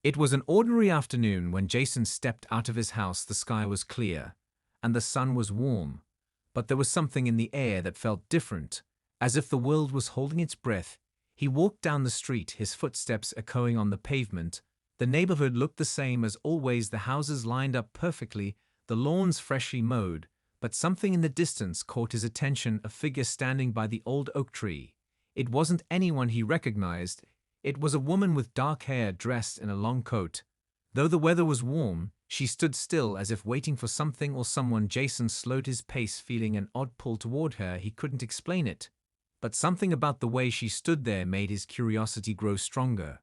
It was an ordinary afternoon when Jason stepped out of his house. The sky was clear, and the sun was warm, but there was something in the air that felt different, as if the world was holding its breath. He walked down the street, his footsteps echoing on the pavement. The neighborhood looked the same as always, the houses lined up perfectly, the lawns freshly mowed, but something in the distance caught his attention, a figure standing by the old oak tree. It wasn't anyone he recognized. It was a woman with dark hair dressed in a long coat. Though the weather was warm, she stood still as if waiting for something or someone. Jason slowed his pace, feeling an odd pull toward her. He couldn't explain it, but something about the way she stood there made his curiosity grow stronger.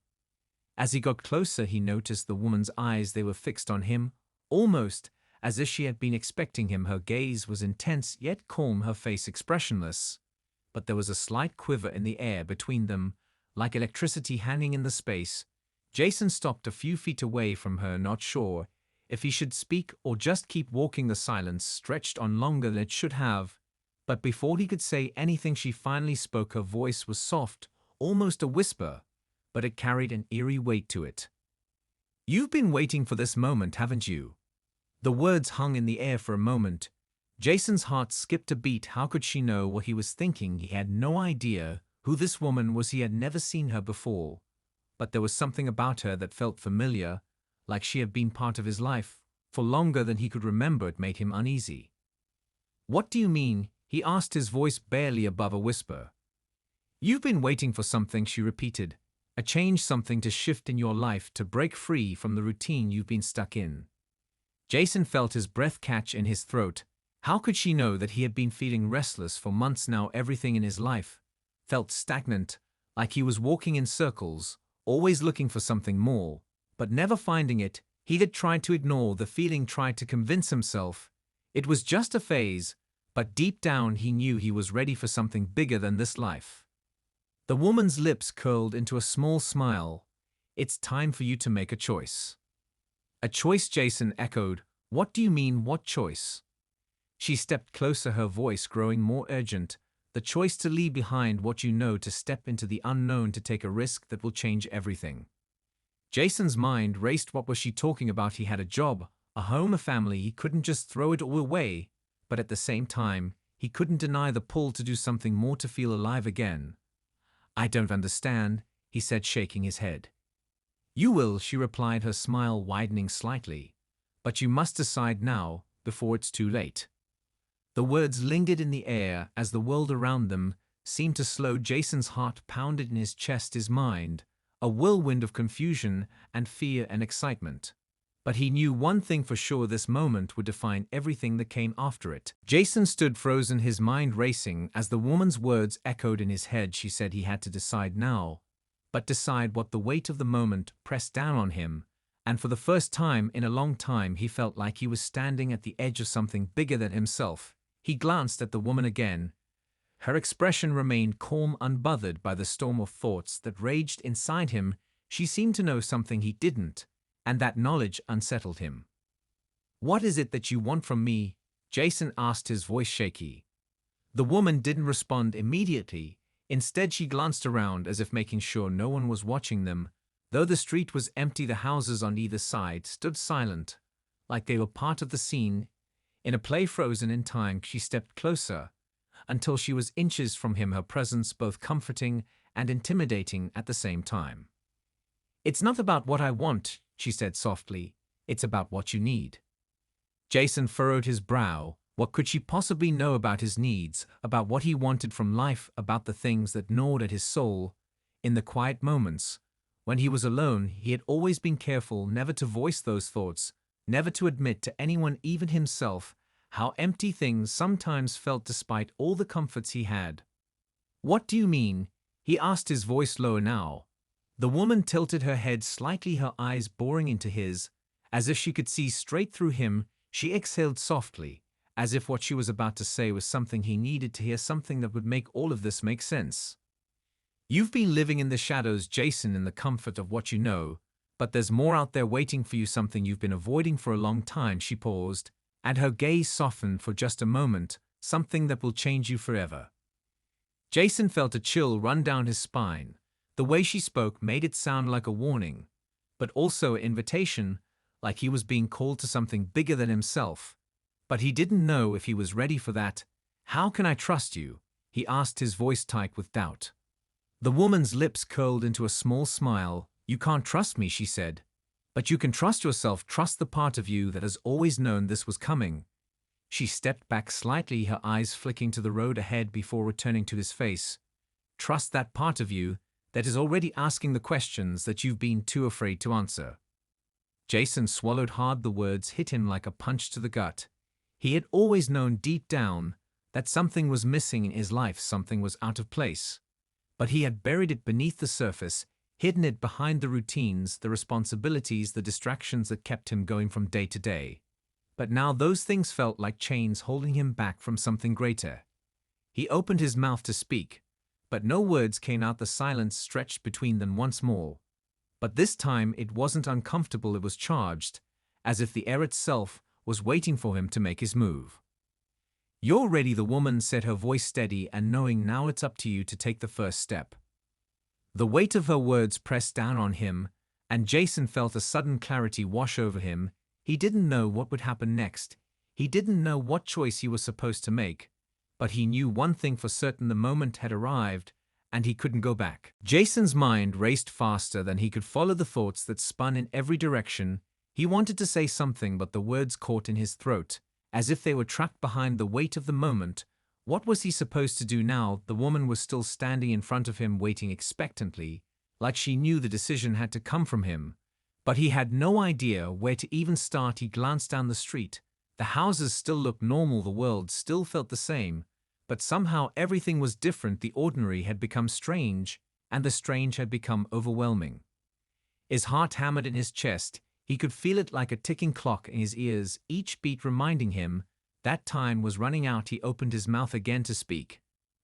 As he got closer, he noticed the woman's eyes. They were fixed on him, almost as if she had been expecting him. Her gaze was intense yet calm, her face expressionless, but there was a slight quiver in the air between them, like electricity hanging in the space. Jason stopped a few feet away from her, not sure if he should speak or just keep walking. The silence stretched on longer than it should have, but before he could say anything, she finally spoke. Her voice was soft, almost a whisper, but it carried an eerie weight to it. "You've been waiting for this moment, haven't you?" The words hung in the air for a moment. Jason's heart skipped a beat. How could she know what he was thinking? He had no idea who this woman was. He had never seen her before, but there was something about her that felt familiar, like she had been part of his life for longer than he could remember. It made him uneasy. "What do you mean?" he asked, his voice barely above a whisper. "You've been waiting for something," she repeated. "A change, something to shift in your life, to break free from the routine you've been stuck in." Jason felt his breath catch in his throat. How could she know that he had been feeling restless for months now? Everything in his life felt stagnant, like he was walking in circles, always looking for something more, but never finding it. He had tried to ignore the feeling, tried to convince himself it was just a phase, but deep down he knew he was ready for something bigger than this life. The woman's lips curled into a small smile. "It's time for you to make a choice." "A choice?" Jason echoed. "What do you mean, what choice?" She stepped closer, her voice growing more urgent. "The choice to leave behind what you know, to step into the unknown, to take a risk that will change everything." Jason's mind raced. What was she talking about? He had a job, a home, a family. He couldn't just throw it all away, but at the same time, he couldn't deny the pull to do something more, to feel alive again. "I don't understand," he said, shaking his head. "You will," she replied, her smile widening slightly. "But you must decide now, before it's too late." The words lingered in the air as the world around them seemed to slow. Jason's heart pounded in his chest, his mind a whirlwind of confusion and fear and excitement. But he knew one thing for sure: this moment would define everything that came after it. Jason stood frozen, his mind racing as the woman's words echoed in his head. She said he had to decide now, but decide what? The weight of the moment pressed down on him, and for the first time in a long time he felt like he was standing at the edge of something bigger than himself. He glanced at the woman again. Her expression remained calm, unbothered by the storm of thoughts that raged inside him. She seemed to know something he didn't, and that knowledge unsettled him. "What is it that you want from me?" Jason asked, his voice shaky. The woman didn't respond immediately. Instead, she glanced around as if making sure no one was watching them. Though the street was empty, the houses on either side stood silent, like they were part of the scene. In a play frozen in time, she stepped closer, until she was inches from him, her presence both comforting and intimidating at the same time. "It's not about what I want," she said softly. "It's about what you need." Jason furrowed his brow. What could she possibly know about his needs, about what he wanted from life, about the things that gnawed at his soul? In the quiet moments, when he was alone, he had always been careful never to voice those thoughts, never to admit to anyone, even himself, how empty things sometimes felt despite all the comforts he had. "What do you mean?" he asked, his voice lower now. The woman tilted her head slightly, her eyes boring into his, as if she could see straight through him. She exhaled softly, as if what she was about to say was something he needed to hear, something that would make all of this make sense. "You've been living in the shadows, Jason, in the comfort of what you know, but there's more out there waiting for you, something you've been avoiding for a long time." She paused, and her gaze softened for just a moment. "Something that will change you forever." Jason felt a chill run down his spine. The way she spoke made it sound like a warning, but also an invitation, like he was being called to something bigger than himself. But he didn't know if he was ready for that. "How can I trust you?" he asked, his voice tight with doubt. The woman's lips curled into a small smile. "You can't trust me," she said. "But you can trust yourself, trust the part of you that has always known this was coming." She stepped back slightly, her eyes flicking to the road ahead before returning to his face. "Trust that part of you that is already asking the questions that you've been too afraid to answer." Jason swallowed hard. The words hit him like a punch to the gut. He had always known deep down that something was missing in his life, something was out of place. But he had buried it beneath the surface, hidden it behind the routines, the responsibilities, the distractions that kept him going from day to day. But now those things felt like chains holding him back from something greater. He opened his mouth to speak, but no words came out. The silence stretched between them once more. But this time it wasn't uncomfortable, it was charged, as if the air itself was waiting for him to make his move. "You're ready," the woman said, her voice steady and knowing. "Now it's up to you to take the first step." The weight of her words pressed down on him, and Jason felt a sudden clarity wash over him. He didn't know what would happen next. He didn't know what choice he was supposed to make. But he knew one thing for certain: the moment had arrived, and he couldn't go back. Jason's mind raced faster than he could follow the thoughts that spun in every direction. He wanted to say something, but the words caught in his throat, as if they were trapped behind the weight of the moment. What was he supposed to do now? The woman was still standing in front of him, waiting expectantly, like she knew the decision had to come from him. But he had no idea where to even start. He glanced down the street. The houses still looked normal, the world still felt the same, but somehow everything was different. The ordinary had become strange, and the strange had become overwhelming. His heart hammered in his chest. He could feel it like a ticking clock in his ears, each beat reminding him that time was running out. He opened his mouth again to speak,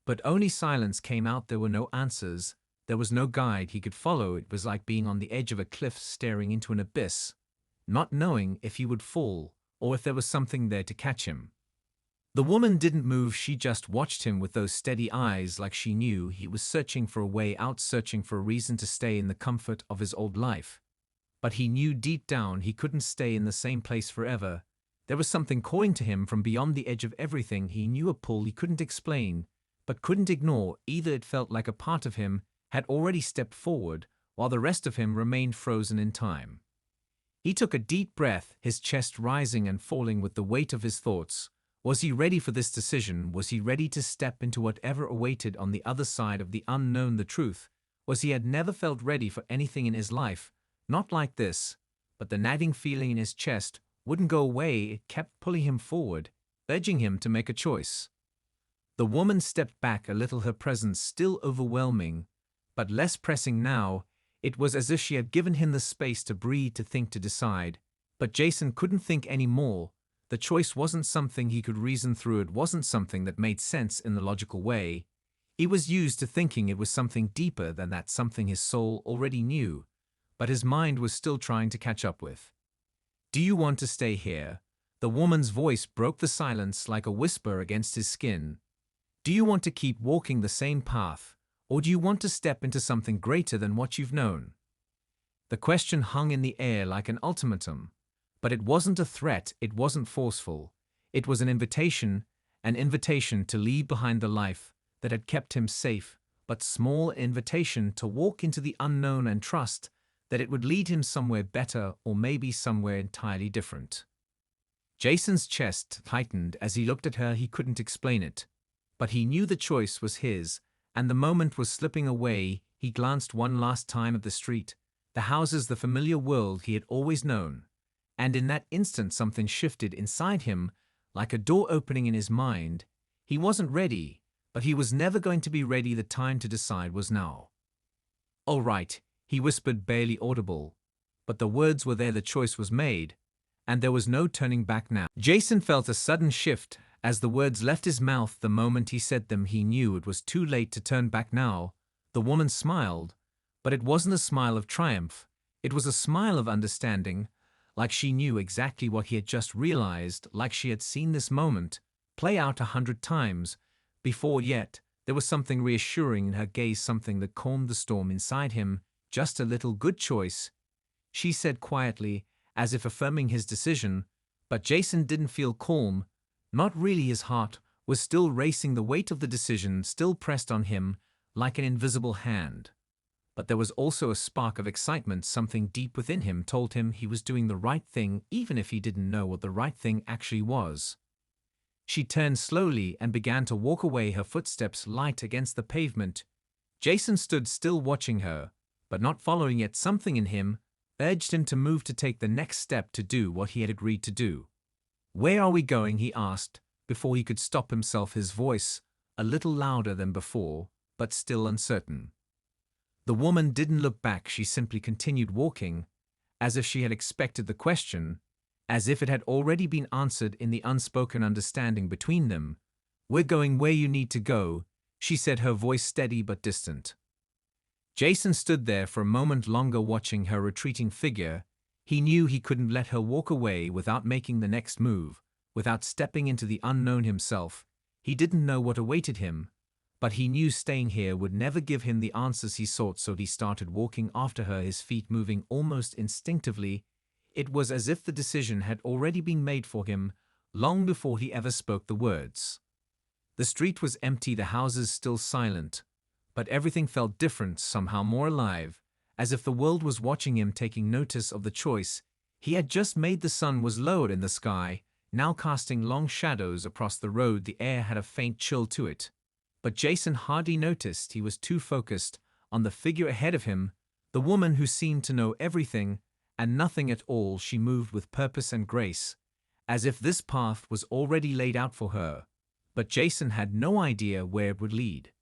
but only silence came out. There were no answers. There was no guide he could follow. It was like being on the edge of a cliff, staring into an abyss, not knowing if he would fall or if there was something there to catch him. The woman didn't move. She just watched him with those steady eyes, like she knew he was searching for a way out, searching for a reason to stay in the comfort of his old life. But he knew deep down he couldn't stay in the same place forever. There was something calling to him from beyond the edge of everything. He knew a pull he couldn't explain, but couldn't ignore either. It felt like a part of him had already stepped forward, while the rest of him remained frozen in time. He took a deep breath, his chest rising and falling with the weight of his thoughts. Was he ready for this decision? Was he ready to step into whatever awaited on the other side of the unknown? The truth was he had never felt ready for anything in his life, not like this. But the nagging feeling in his chest wouldn't go away. It kept pulling him forward, urging him to make a choice. The woman stepped back a little, her presence still overwhelming, but less pressing now. It was as if she had given him the space to breathe, to think, to decide. But Jason couldn't think anymore. The choice wasn't something he could reason through. It wasn't something that made sense in the logical way. He was used to thinking it was something deeper than that, something his soul already knew, but his mind was still trying to catch up with. "Do you want to stay here?" The woman's voice broke the silence like a whisper against his skin. "Do you want to keep walking the same path, or do you want to step into something greater than what you've known?" The question hung in the air like an ultimatum. But it wasn't a threat, it wasn't forceful. It was an invitation to leave behind the life that had kept him safe, but small, invitation to walk into the unknown and trust that it would lead him somewhere better, or maybe somewhere entirely different. Jason's chest tightened as he looked at her. He couldn't explain it, but he knew the choice was his, and the moment was slipping away. He glanced one last time at the street, the houses, the familiar world he had always known. And in that instant something shifted inside him, like a door opening in his mind. He wasn't ready, but he was never going to be ready. The time to decide was now. "All right," he whispered, barely audible. But the words were there, the choice was made, and there was no turning back now. Jason felt a sudden shift as the words left his mouth. The moment he said them, he knew it was too late to turn back now. The woman smiled, but it wasn't a smile of triumph. It was a smile of understanding, like she knew exactly what he had just realized, like she had seen this moment play out 100 times before. Yet there was something reassuring in her gaze, something that calmed the storm inside him. Just a little. Good choice. she said quietly, as if affirming his decision, but Jason didn't feel calm. Not really. His heart was still racing, the weight of the decision still pressed on him like an invisible hand. But there was also a spark of excitement. Something deep within him told him he was doing the right thing, even if he didn't know what the right thing actually was. She turned slowly and began to walk away, her footsteps light against the pavement. Jason stood still, watching her, but not following. Yet something in him urged him to move, to take the next step, to do what he had agreed to do. "Where are we going?" he asked, before he could stop himself, his voice a little louder than before, but still uncertain. The woman didn't look back. She simply continued walking, as if she had expected the question, as if it had already been answered in the unspoken understanding between them. "We're going where you need to go," she said, her voice steady but distant. Jason stood there for a moment longer, watching her retreating figure. He knew he couldn't let her walk away without making the next move, without stepping into the unknown himself. He didn't know what awaited him, but he knew staying here would never give him the answers he sought, so he started walking after her, his feet moving almost instinctively. It was as if the decision had already been made for him, long before he ever spoke the words. The street was empty, the houses still silent, but everything felt different, somehow more alive, as if the world was watching him, taking notice of the choice he had just made. The sun was lowered in the sky, now casting long shadows across the road. The air had a faint chill to it, but Jason hardly noticed. He was too focused on the figure ahead of him, the woman who seemed to know everything and nothing at all. She moved with purpose and grace, as if this path was already laid out for her, but Jason had no idea where it would lead.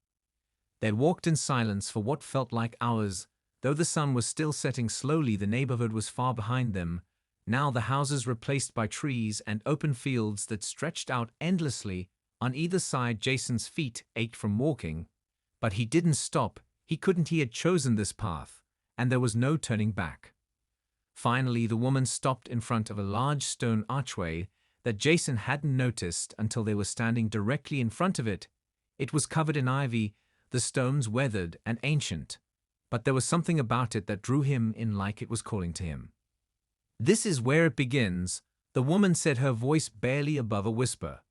They walked in silence for what felt like hours. Though the sun was still setting slowly, the neighborhood was far behind them, now the houses replaced by trees and open fields that stretched out endlessly on either side. Jason's feet ached from walking, but he didn't stop. He couldn't. He had chosen this path, and there was no turning back. Finally, the woman stopped in front of a large stone archway that Jason hadn't noticed until they were standing directly in front of it. It was covered in ivy, the stones weathered and ancient, but there was something about it that drew him in, like it was calling to him. "This is where it begins," the woman said, her voice barely above a whisper.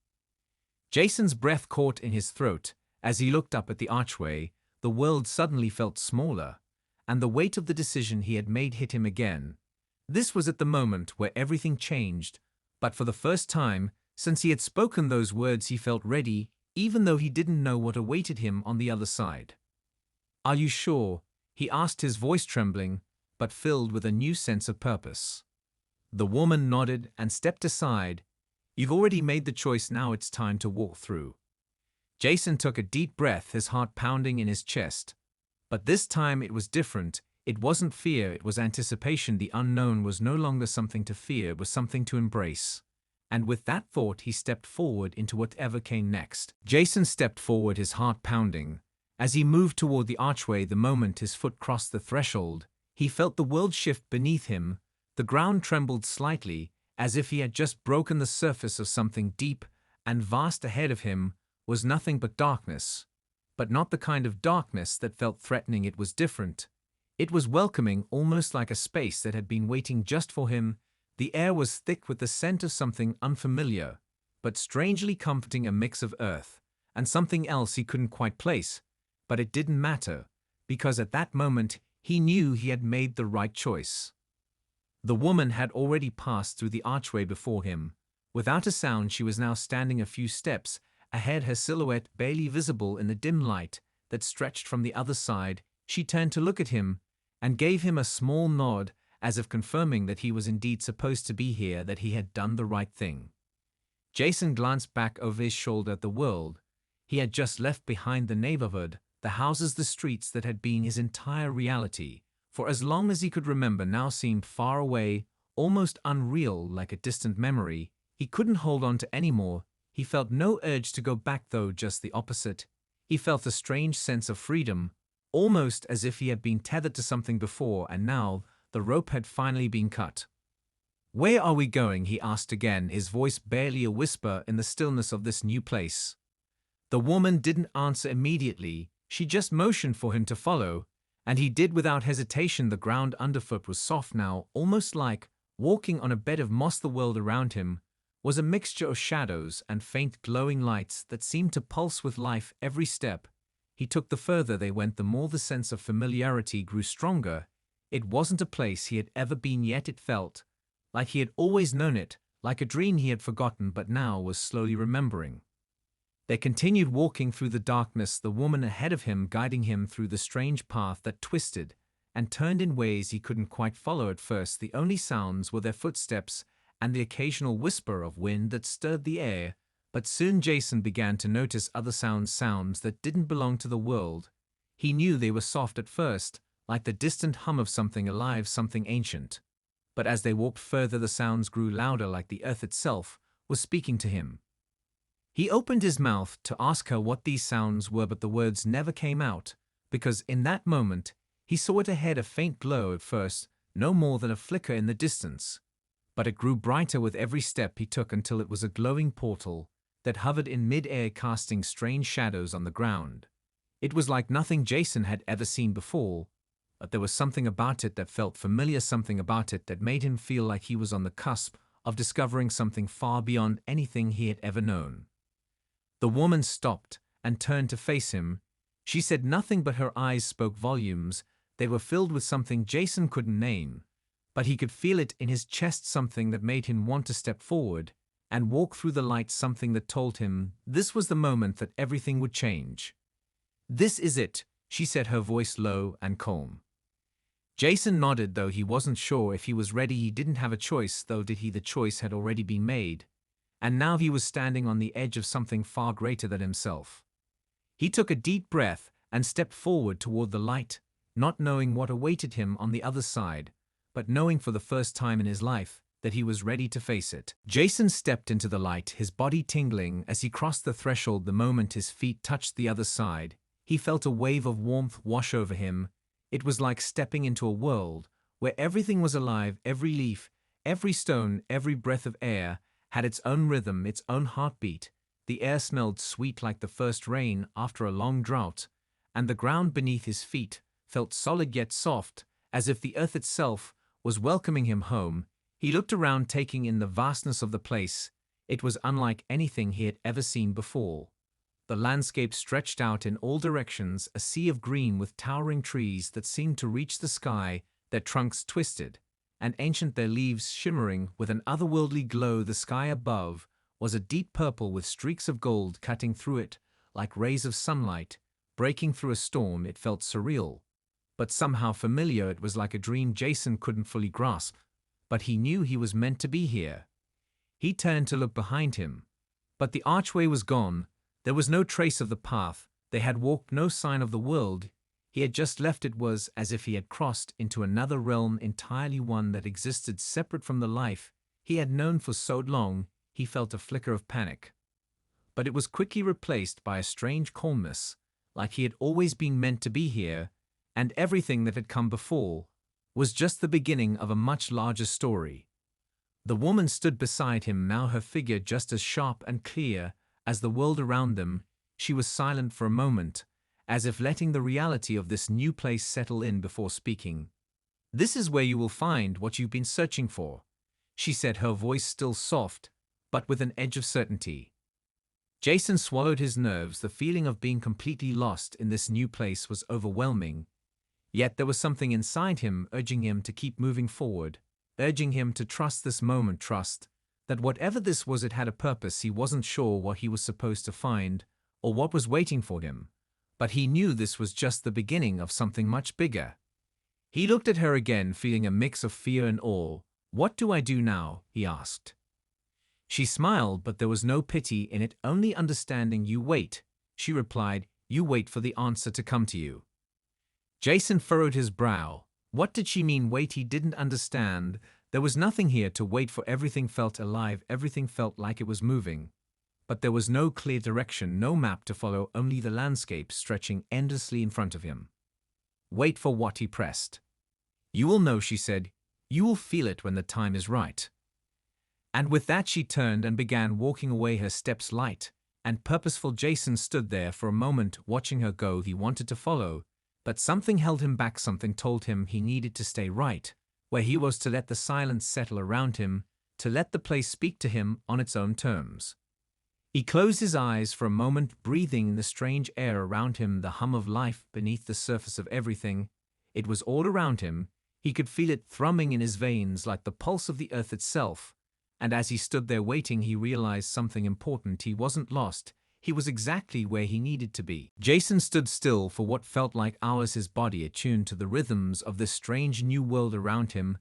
Jason's breath caught in his throat as he looked up at the archway. The world suddenly felt smaller, and the weight of the decision he had made hit him again. This was at the moment where everything changed, but for the first time since he had spoken those words he felt ready, even though he didn't know what awaited him on the other side. "Are you sure?" he asked, his voice trembling, but filled with a new sense of purpose. The woman nodded and stepped aside. "You've already made the choice, now it's time to walk through." Jason took a deep breath, his heart pounding in his chest. But this time it was different. It wasn't fear, it was anticipation. The unknown was no longer something to fear, it was something to embrace. And with that thought, he stepped forward into whatever came next. Jason stepped forward, his heart pounding. As he moved toward the archway, the moment his foot crossed the threshold, he felt the world shift beneath him. The ground trembled slightly, as if he had just broken the surface of something deep and vast. Ahead of him was nothing but darkness. But not the kind of darkness that felt threatening. It was different. It was welcoming, almost like a space that had been waiting just for him. The air was thick with the scent of something unfamiliar, but strangely comforting, a mix of earth and something else he couldn't quite place. But it didn't matter, because at that moment he knew he had made the right choice. The woman had already passed through the archway before him. Without a sound, she was now standing a few steps ahead, her silhouette barely visible in the dim light that stretched from the other side. She turned to look at him and gave him a small nod, as if confirming that he was indeed supposed to be here, that he had done the right thing. Jason glanced back over his shoulder at the world he had just left behind, the neighborhood, the houses, the streets that had been his entire reality. For as long as he could remember, now seemed far away, almost unreal, like a distant memory. He couldn't hold on to any more. He felt no urge to go back, though, just the opposite. He felt a strange sense of freedom, almost as if he had been tethered to something before, and now the rope had finally been cut. "Where are we going?" he asked again, his voice barely a whisper in the stillness of this new place. The woman didn't answer immediately. She just motioned for him to follow, And he did without hesitation. The ground underfoot was soft now, almost like walking on a bed of moss. The world around him was a mixture of shadows and faint glowing lights that seemed to pulse with life. Every step he took, the further they went, the more the sense of familiarity grew stronger. It wasn't a place he had ever been, yet it felt like he had always known it, like a dream he had forgotten but now was slowly remembering. They continued walking through the darkness, the woman ahead of him guiding him through the strange path that twisted and turned in ways he couldn't quite follow at first. The only sounds were their footsteps and the occasional whisper of wind that stirred the air, but soon Jason began to notice other sounds that didn't belong to the world. He knew they were soft at first, like the distant hum of something alive, something ancient. But as they walked further, the sounds grew louder, like the earth itself was speaking to him. He opened his mouth to ask her what these sounds were, but the words never came out, because in that moment he saw it ahead, a faint glow at first, no more than a flicker in the distance. But it grew brighter with every step he took until it was a glowing portal that hovered in mid-air, casting strange shadows on the ground. It was like nothing Jason had ever seen before, but there was something about it that felt familiar, something about it that made him feel like he was on the cusp of discovering something far beyond anything he had ever known. The woman stopped and turned to face him. She said nothing, but her eyes spoke volumes. They were filled with something Jason couldn't name, but he could feel it in his chest, something that made him want to step forward and walk through the light, something that told him this was the moment that everything would change. "This is it," she said, her voice low and calm. Jason nodded, though he wasn't sure if he was ready. He didn't have a choice, though, did he? The choice had already been made, and now he was standing on the edge of something far greater than himself. He took a deep breath and stepped forward toward the light, not knowing what awaited him on the other side, but knowing for the first time in his life that he was ready to face it. Jason stepped into the light, his body tingling as he crossed the threshold. The moment his feet touched the other side, he felt a wave of warmth wash over him. It was like stepping into a world where everything was alive. Every leaf, every stone, every breath of air had its own rhythm, its own heartbeat. The air smelled sweet like the first rain after a long drought, and the ground beneath his feet felt solid yet soft, as if the earth itself was welcoming him home. He looked around, taking in the vastness of the place. It was unlike anything he had ever seen before. The landscape stretched out in all directions, a sea of green with towering trees that seemed to reach the sky, their trunks twisted and ancient, their leaves shimmering with an otherworldly glow. The sky above was a deep purple with streaks of gold cutting through it like rays of sunlight breaking through a storm. It felt surreal, but somehow familiar. It was like a dream Jason couldn't fully grasp, but he knew he was meant to be here. He turned to look behind him, but the archway was gone. There was no trace of the path they had walked, no sign of the world he had just left. It was as if he had crossed into another realm entirely, one that existed separate from the life he had known for so long. He felt a flicker of panic, but it was quickly replaced by a strange calmness, like he had always been meant to be here, and everything that had come before was just the beginning of a much larger story. The woman stood beside him now, her figure just as sharp and clear as the world around them. She was silent for a moment, as if letting the reality of this new place settle in before speaking. "This is where you will find what you've been searching for," she said, her voice still soft, but with an edge of certainty. Jason swallowed his nerves. The feeling of being completely lost in this new place was overwhelming, yet there was something inside him urging him to keep moving forward, urging him to trust this moment, trust that whatever this was, it had a purpose. He wasn't sure what he was supposed to find or what was waiting for him, but he knew this was just the beginning of something much bigger. He looked at her again, feeling a mix of fear and awe. "What do I do now?" he asked. She smiled, but there was no pity in it, only understanding. "You wait," she replied. "You wait for the answer to come to you." Jason furrowed his brow. What did she mean? Wait? He didn't understand. There was nothing here to wait for. Everything felt alive, everything felt like it was moving. But there was no clear direction, no map to follow, only the landscape stretching endlessly in front of him. "Wait for what?" he pressed. "You will know," she said. "You will feel it when the time is right." And with that she turned and began walking away, her steps light and purposeful. Jason stood there for a moment, watching her go. He wanted to follow, But something held him back, something told him he needed to stay right where he was, to let the silence settle around him, to let the place speak to him on its own terms. He closed his eyes for a moment, breathing in the strange air around him, the hum of life beneath the surface of everything. It was all around him. He could feel it thrumming in his veins like the pulse of the earth itself. And as he stood there waiting, he realized something important. He wasn't lost. He was exactly where he needed to be. Jason stood still for what felt like hours, his body attuned to the rhythms of this strange new world around him.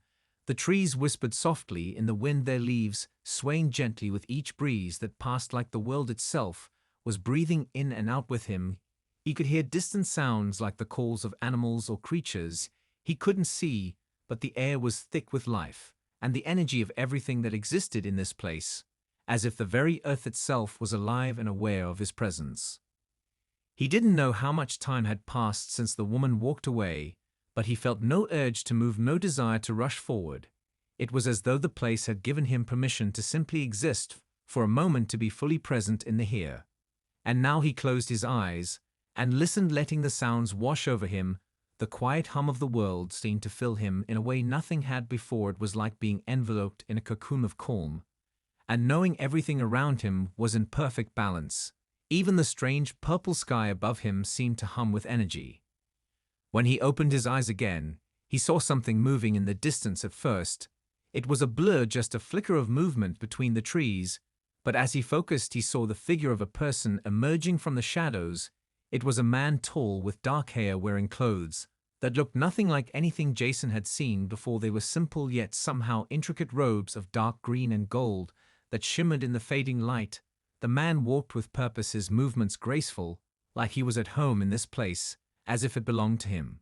The trees whispered softly in the wind, their leaves swaying gently with each breeze that passed, like the world itself was breathing in and out with him. He could hear distant sounds like the calls of animals or creatures he couldn't see, but the air was thick with life and the energy of everything that existed in this place, as if the very earth itself was alive and aware of his presence. He didn't know how much time had passed since the woman walked away, but he felt no urge to move, no desire to rush forward. It was as though the place had given him permission to simply exist for a moment, to be fully present in the here. And now he closed his eyes and listened, letting the sounds wash over him. The quiet hum of the world seemed to fill him in a way nothing had before. It was like being enveloped in a cocoon of calm, and knowing everything around him was in perfect balance. Even the strange purple sky above him seemed to hum with energy. When he opened his eyes again, he saw something moving in the distance. At first, it was a blur, just a flicker of movement between the trees, but as he focused, he saw the figure of a person emerging from the shadows. It was a man, tall, with dark hair, wearing clothes that looked nothing like anything Jason had seen before. They were simple yet somehow intricate robes of dark green and gold that shimmered in the fading light. The man walked with purpose, his movements graceful, like he was at home in this place, as if it belonged to him.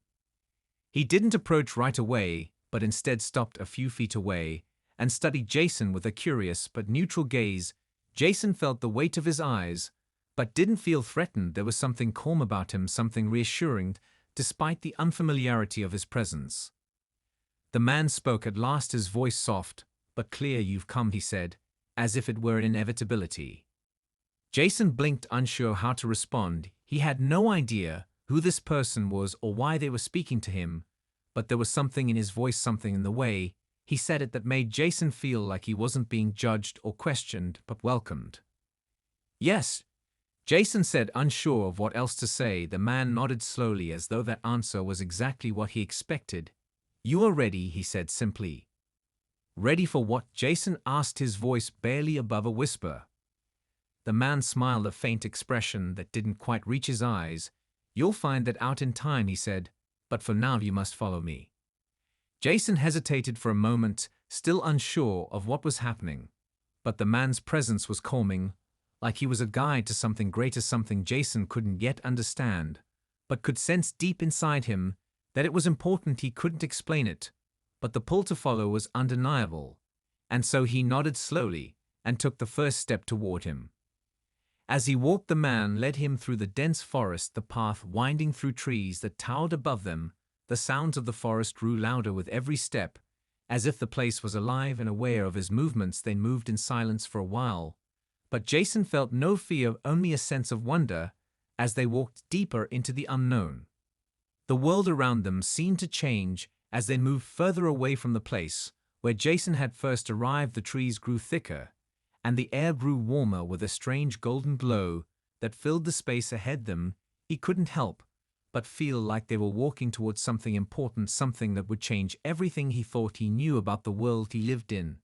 He didn't approach right away, but instead stopped a few feet away and studied Jason with a curious but neutral gaze. Jason felt the weight of his eyes, but didn't feel threatened. There was something calm about him, something reassuring, despite the unfamiliarity of his presence. The man spoke at last, his voice soft but clear. "You've come," he said, as if it were an inevitability. Jason blinked, unsure how to respond. He had no idea who this person was or why they were speaking to him, but there was something in his voice, something in the way he said it, that made Jason feel like he wasn't being judged or questioned, but welcomed. "Yes," Jason said, unsure of what else to say. The man nodded slowly, as though that answer was exactly what he expected. "You are ready," he said simply. "Ready for what?" Jason asked, his voice barely above a whisper. The man smiled, a faint expression that didn't quite reach his eyes. "You'll find that out in time," he said, "but for now you must follow me." Jason hesitated for a moment, still unsure of what was happening, but the man's presence was calming, like he was a guide to something greater, something Jason couldn't yet understand, but could sense deep inside him that it was important. He couldn't explain it, but the pull to follow was undeniable, and so he nodded slowly and took the first step toward him. As he walked, the man led him through the dense forest, the path winding through trees that towered above them. The sounds of the forest grew louder with every step, as if the place was alive and aware of his movements. They moved in silence for a while, but Jason felt no fear, only a sense of wonder as they walked deeper into the unknown. The world around them seemed to change as they moved further away from the place where Jason had first arrived. The trees grew thicker, and the air grew warmer with a strange golden glow that filled the space ahead them. He couldn't help but feel like they were walking towards something important, something that would change everything he thought he knew about the world he lived in.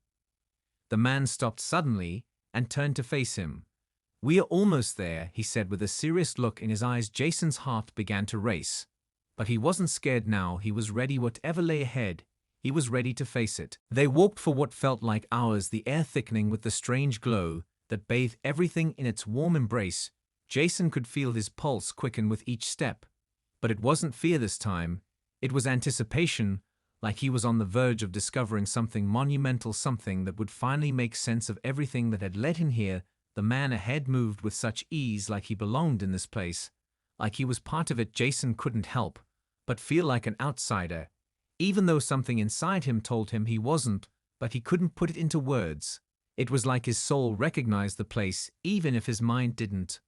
The man stopped suddenly and turned to face him. "We are almost there," he said with a serious look in his eyes. Jason's heart began to race, but he wasn't scared now. He was ready. Whatever lay ahead, he was ready to face it. They walked for what felt like hours, the air thickening with the strange glow that bathed everything in its warm embrace. Jason could feel his pulse quicken with each step, but it wasn't fear this time. It was anticipation, like he was on the verge of discovering something monumental, something that would finally make sense of everything that had led him here. The man ahead moved with such ease, like he belonged in this place, like he was part of it. Jason couldn't help but feel like an outsider, even though something inside him told him he wasn't, but he couldn't put it into words. It was like his soul recognized the place, even if his mind didn't.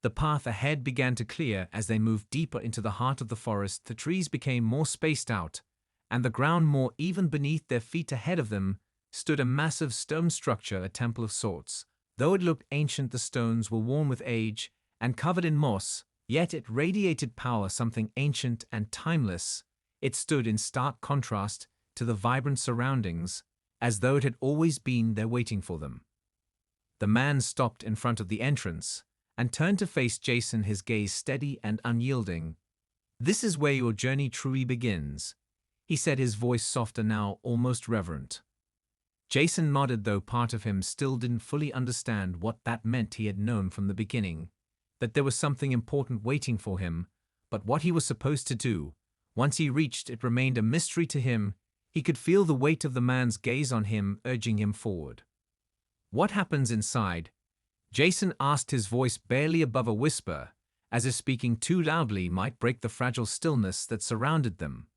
The path ahead began to clear as they moved deeper into the heart of the forest. The trees became more spaced out, and the ground more even beneath their feet. Ahead of them stood a massive stone structure, a temple of sorts. Though it looked ancient, the stones were worn with age and covered in moss, yet it radiated power, something ancient and timeless. It stood in stark contrast to the vibrant surroundings, as though it had always been there waiting for them. The man stopped in front of the entrance and turned to face Jason, his gaze steady and unyielding. "This is where your journey truly begins," he said, his voice softer now, almost reverent. Jason nodded, though part of him still didn't fully understand what that meant. He had known from the beginning that there was something important waiting for him, but what he was supposed to do once he reached it remained a mystery to him. He could feel the weight of the man's gaze on him, urging him forward. "What happens inside?" Jason asked, his voice barely above a whisper, as if speaking too loudly might break the fragile stillness that surrounded them.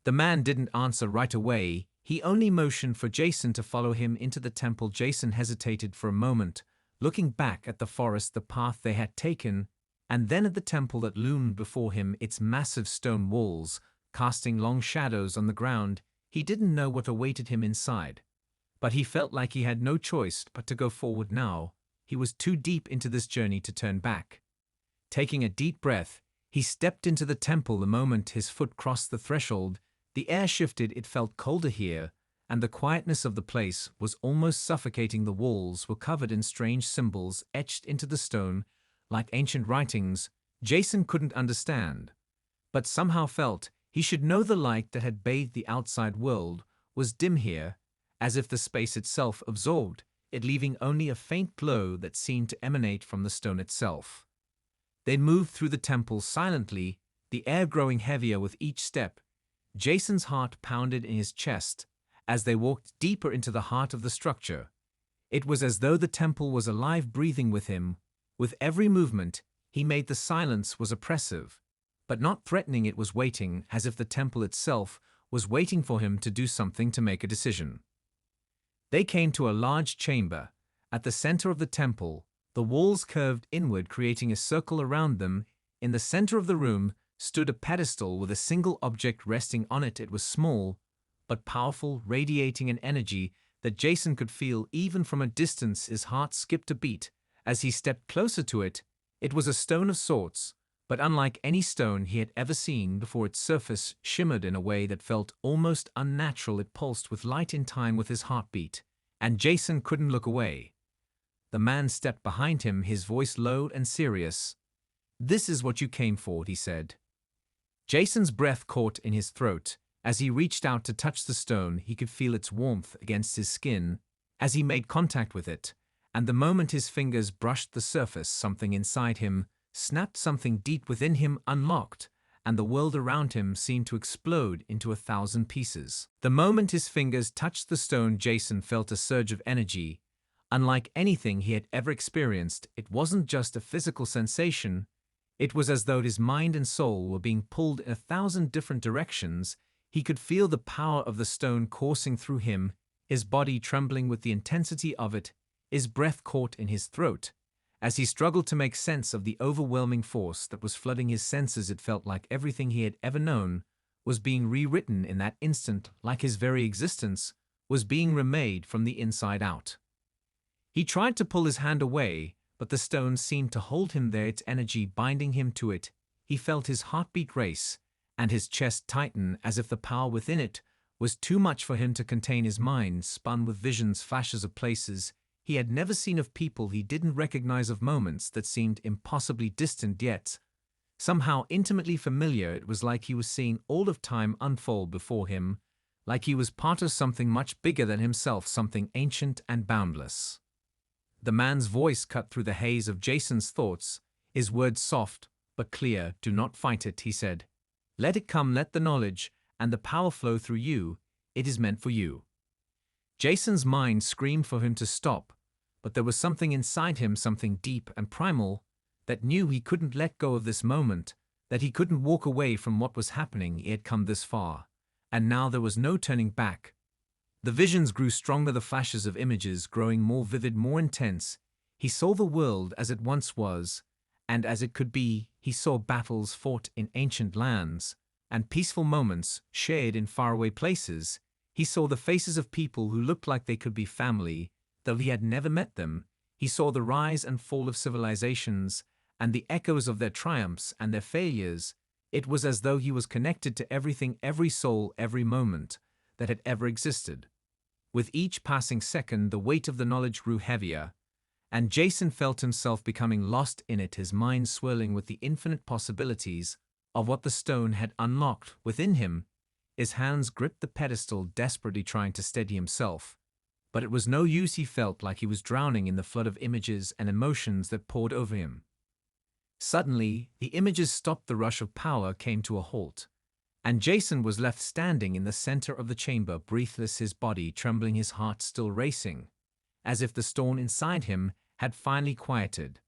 The man didn't answer right away. He only motioned for Jason to follow him into the temple. Jason hesitated for a moment, looking back at the forest, the path they had taken, and then at the temple that loomed before him, its massive stone walls casting long shadows on the ground. He didn't know what awaited him inside, but he felt like he had no choice but to go forward now. He was too deep into this journey to turn back. Taking a deep breath, he stepped into the temple. The moment his foot crossed the threshold, the air shifted. It felt colder here, and the quietness of the place was almost suffocating. The walls were covered in strange symbols etched into the stone, like ancient writings Jason couldn't understand, but somehow felt he should know. The light that had bathed the outside world was dim here, as if the space itself absorbed it, leaving only a faint glow that seemed to emanate from the stone itself. They moved through the temple silently, the air growing heavier with each step. Jason's heart pounded in his chest as they walked deeper into the heart of the structure. It was as though the temple was alive, breathing with him. With every movement he made, the silence was oppressive, but not threatening. It was waiting, as if the temple itself was waiting for him to do something, to make a decision. They came to a large chamber. At the center of the temple, the walls curved inward, creating a circle around them. In the center of the room stood a pedestal with a single object resting on it. It was small, but powerful, radiating an energy that Jason could feel even from a distance. His heart skipped a beat as he stepped closer to it. It was a stone of sorts, but unlike any stone he had ever seen before. Its surface shimmered in a way that felt almost unnatural. It pulsed with light in time with his heartbeat, and Jason couldn't look away. The man stepped behind him, his voice low and serious. "This is what you came for," he said. Jason's breath caught in his throat. As he reached out to touch the stone, he could feel its warmth against his skin as he made contact with it, and the moment his fingers brushed the surface, something inside him snapped. Something deep within him unlocked, and the world around him seemed to explode into 1,000 pieces. The moment his fingers touched the stone, Jason felt a surge of energy, unlike anything he had ever experienced. It wasn't just a physical sensation. It was as though his mind and soul were being pulled in 1,000 different directions. He could feel the power of the stone coursing through him, his body trembling with the intensity of it. His breath caught in his throat as he struggled to make sense of the overwhelming force that was flooding his senses. It felt like everything he had ever known was being rewritten in that instant, like his very existence was being remade from the inside out. He tried to pull his hand away, but the stone seemed to hold him there, its energy binding him to it. He felt his heartbeat race and his chest tighten, as if the power within it was too much for him to contain. His mind spun with visions, flashes of places he had never seen, of people he didn't recognize, of moments that seemed impossibly distant yet somehow intimately familiar. It was like he was seeing all of time unfold before him, like he was part of something much bigger than himself, something ancient and boundless. The man's voice cut through the haze of Jason's thoughts, his words soft but clear. "Do not fight it," he said. "Let it come, let the knowledge and the power flow through you. It is meant for you." Jason's mind screamed for him to stop, but there was something inside him, something deep and primal, that knew he couldn't let go of this moment, that he couldn't walk away from what was happening. He had come this far, and now there was no turning back. The visions grew stronger, the flashes of images growing more vivid, more intense. He saw the world as it once was, and as it could be, he saw battles fought in ancient lands, and peaceful moments shared in faraway places. He saw the faces of people who looked like they could be family, though he had never met them. He saw the rise and fall of civilizations, and the echoes of their triumphs and their failures. It was as though he was connected to everything, every soul, every moment that had ever existed. With each passing second, the weight of the knowledge grew heavier, and Jason felt himself becoming lost in it, his mind swirling with the infinite possibilities of what the stone had unlocked within him. His hands gripped the pedestal, desperately trying to steady himself. But it was no use. He felt like he was drowning in the flood of images and emotions that poured over him. Suddenly, the images stopped. The rush of power came to a halt, and Jason was left standing in the center of the chamber, breathless, his body trembling, his heart still racing, as if the storm inside him had finally quieted.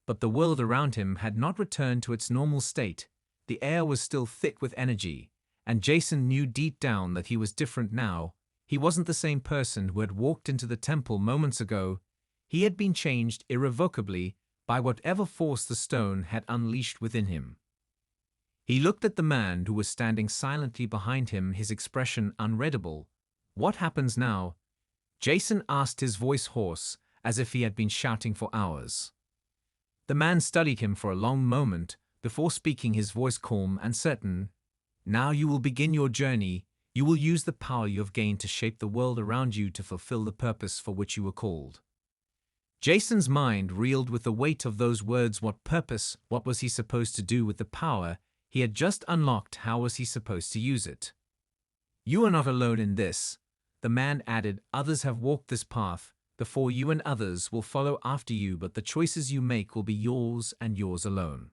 But the world around him had not returned to its normal state. The air was still thick with energy, and Jason knew deep down that he was different now. He wasn't the same person who had walked into the temple moments ago. He had been changed irrevocably by whatever force the stone had unleashed within him. He looked at the man who was standing silently behind him, his expression unreadable. "What happens now?" Jason asked, his voice hoarse, as if he had been shouting for hours. The man studied him for a long moment before speaking, his voice calm and certain. "Now you will begin your journey. You will use the power you have gained to shape the world around you, to fulfill the purpose for which you were called." Jason's mind reeled with the weight of those words. What purpose? What was he supposed to do with the power he had just unlocked? How was he supposed to use it? "You are not alone in this," the man added. "Others have walked this path before you, and others will follow after you, but the choices you make will be yours and yours alone."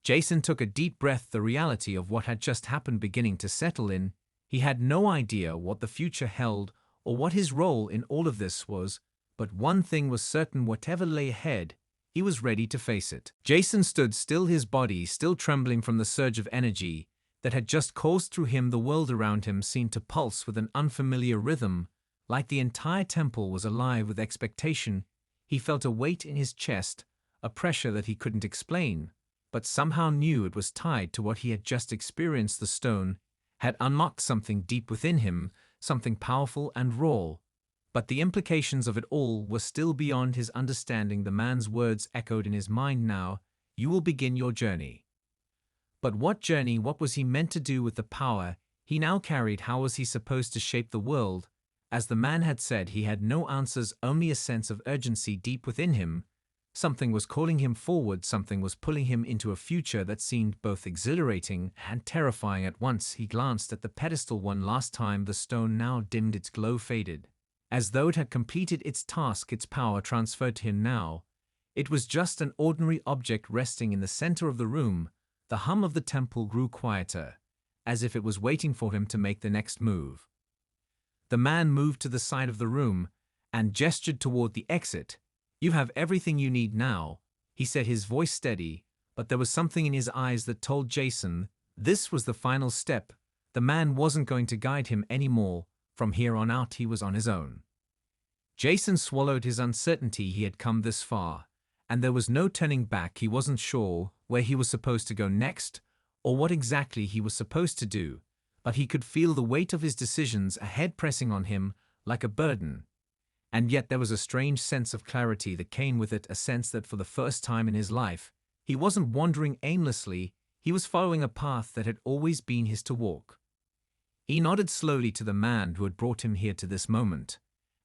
Jason took a deep breath, the reality of what had just happened beginning to settle in. He had no idea what the future held or what his role in all of this was, but one thing was certain: whatever lay ahead, he was ready to face it. Jason stood still, his body still trembling from the surge of energy that had just coursed through him. The world around him seemed to pulse with an unfamiliar rhythm, like the entire temple was alive with expectation. He felt a weight in his chest, a pressure that he couldn't explain, but somehow knew it was tied to what he had just experienced. The stone had unlocked something deep within him, something powerful and raw. But the implications of it all were still beyond his understanding. The man's words echoed in his mind now: "You will begin your journey." But what journey? What was he meant to do with the power he now carried? How was he supposed to shape the world? As the man had said, he had no answers, only a sense of urgency deep within him. Something was calling him forward, something was pulling him into a future that seemed both exhilarating and terrifying at once. He glanced at the pedestal one last time. The stone now dimmed, its glow faded, as though it had completed its task, its power transferred to him now. It was just an ordinary object resting in the center of the room. The hum of the temple grew quieter, as if it was waiting for him to make the next move. The man moved to the side of the room and gestured toward the exit. "You have everything you need now," he said, his voice steady, but there was something in his eyes that told Jason this was the final step. The man wasn't going to guide him anymore. From here on out, he was on his own. Jason swallowed his uncertainty. He had come this far, and there was no turning back. He wasn't sure where he was supposed to go next, or what exactly he was supposed to do, but he could feel the weight of his decisions ahead pressing on him like a burden. And yet there was a strange sense of clarity that came with it, a sense that for the first time in his life, he wasn't wandering aimlessly. He was following a path that had always been his to walk. He nodded slowly to the man who had brought him here to this moment,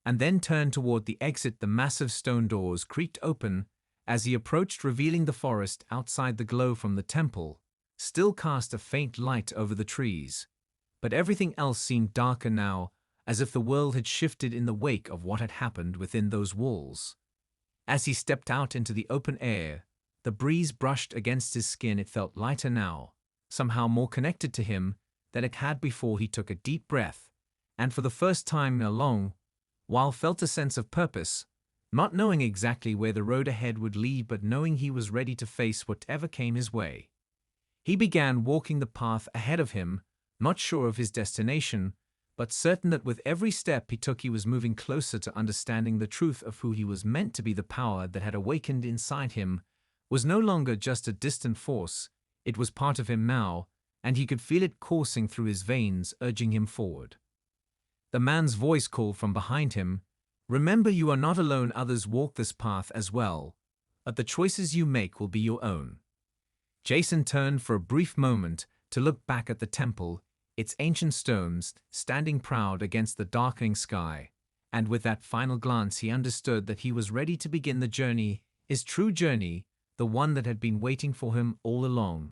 and then turned toward the exit. The massive stone doors creaked open as he approached, revealing the forest outside. The glow from the temple still cast a faint light over the trees, but everything else seemed darker now, as if the world had shifted in the wake of what had happened within those walls. As he stepped out into the open air, the breeze brushed against his skin. It felt lighter now, somehow more connected to him than it had before. He took a deep breath, and for the first time in a long while felt a sense of purpose, not knowing exactly where the road ahead would lead, but knowing he was ready to face whatever came his way. He began walking the path ahead of him, not sure of his destination, but certain that with every step he took he was moving closer to understanding the truth of who he was meant to be, the power that had awakened inside him was no longer just a distant force, it was part of him now, and he could feel it coursing through his veins, urging him forward. The man's voice called from behind him, "Remember, you are not alone, others walk this path as well, but the choices you make will be your own." Jason turned for a brief moment to look back at the temple, its ancient stones standing proud against the darkening sky, and with that final glance he understood that he was ready to begin the journey, his true journey, the one that had been waiting for him all along.